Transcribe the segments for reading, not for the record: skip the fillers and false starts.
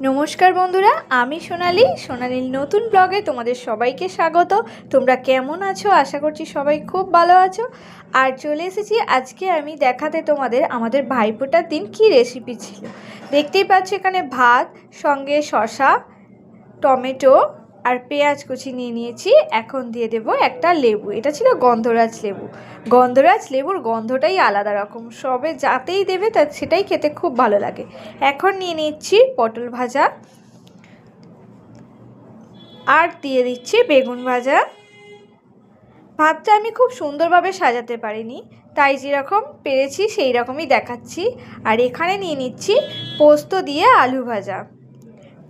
নমস্কার বন্ধুরা, আমি সোনালির নতুন ব্লগে তোমাদের সবাইকে স্বাগত। তোমরা কেমন আছো? আশা করছি সবাই খুব ভালো আছো। আর চলে এসেছি আজকে আমি দেখাতে তোমাদের আমাদের ভাইফোঁটার দিন কি রেসিপি ছিল। দেখতেই পাচ্ছ এখানে ভাত, সঙ্গে শসা, টমেটো আর পেঁয়াজ কুচি নিয়ে নিয়েছি। এখন দিয়ে দেব একটা লেবু। এটা ছিল গন্ধরাজ লেবু। গন্ধরাজ লেবুর গন্ধটাই আলাদা রকম, সবে যাতেই দেবে তা সেটাই খেতে খুব ভালো লাগে। এখন নিয়ে নিচ্ছি পটল ভাজা, আর দিয়ে দিচ্ছি বেগুন ভাজা। ভাতটা আমি খুব সুন্দরভাবে সাজাতে পারিনি, তাই যেরকম পেরেছি সেই রকমই দেখাচ্ছি। আর এখানে নিয়ে নিচ্ছি পোস্ত দিয়ে আলু ভাজা।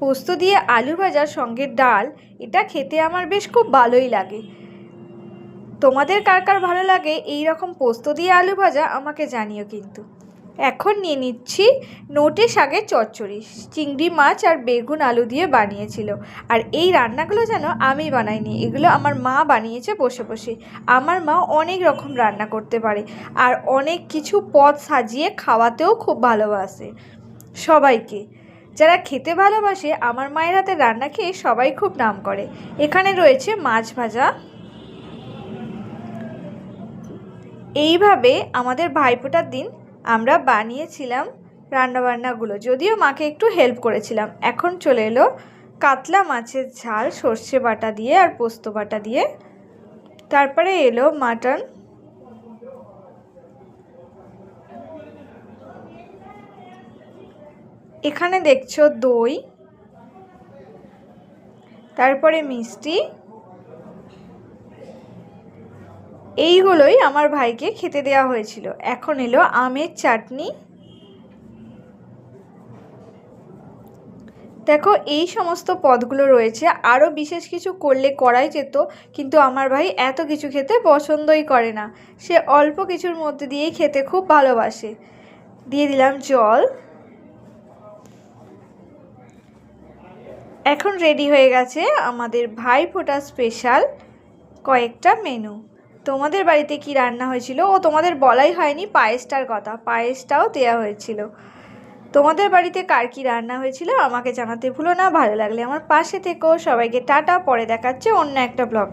পোস্ত দিয়ে আলু ভাজার সঙ্গে ডাল, এটা খেতে আমার বেশ খুব ভালোই লাগে। তোমাদের কার কার ভালো লাগে এই রকম পোস্ত দিয়ে আলু ভাজা আমাকে জানিও কিন্তু। এখন নিয়ে নিচ্ছি নোটে শাকের চচ্চড়ি। চিংড়ি মাছ আর বেগুন আলু দিয়ে বানিয়েছিল। আর এই রান্নাগুলো যেন আমি বানাইনি, এগুলো আমার মা বানিয়েছে বসে বসে। আমার মা অনেক রকম রান্না করতে পারে, আর অনেক কিছু পদ সাজিয়ে খাওয়াতেও খুব ভালোবাসে সবাইকে। যারা খেতে ভালোবাসে আমার মায়ের হাতে রান্না খেয়ে সবাই খুব নাম করে। এখানে রয়েছে মাছ ভাজা। এইভাবে আমাদের ভাইফোঁটার দিন আমরা বানিয়েছিলাম রান্নাবান্নাগুলো, যদিও মাকে একটু হেল্প করেছিলাম। এখন চলে এলো কাতলা মাছের ঝাল সর্ষে বাটা দিয়ে আর পোস্ত বাটা দিয়ে। তারপরে এলো মাটন। এখানে দেখছো দই, তারপরে মিষ্টি। এইগুলোই আমার ভাইকে খেতে দেওয়া হয়েছিল। এখন এলো আমের চাটনি। দেখো এই সমস্ত পদগুলো রয়েছে, আরও বিশেষ কিছু করলে করাই যেত, কিন্তু আমার ভাই এত কিছু খেতে পছন্দই করে না। সে অল্প কিছুর মধ্যে দিয়েই খেতে খুব ভালোবাসে। দিয়ে দিলাম জল। এখন রেডি হয়ে গেছে আমাদের ভাইফোঁটা স্পেশাল কয়েকটা মেনু। তোমাদের বাড়িতে কি রান্না হয়েছিল? ও তোমাদের বলাই হয়নি পায়েসটার কথা, পায়েসটাও দেওয়া হয়েছিল। তোমাদের বাড়িতে কার কী রান্না হয়েছিল আমাকে জানাতে ভুলো না। ভালো লাগলে আমার পাশে থেকো। সবাইকে টাটা, পরে দেখাচ্ছে অন্য একটা ব্লগে।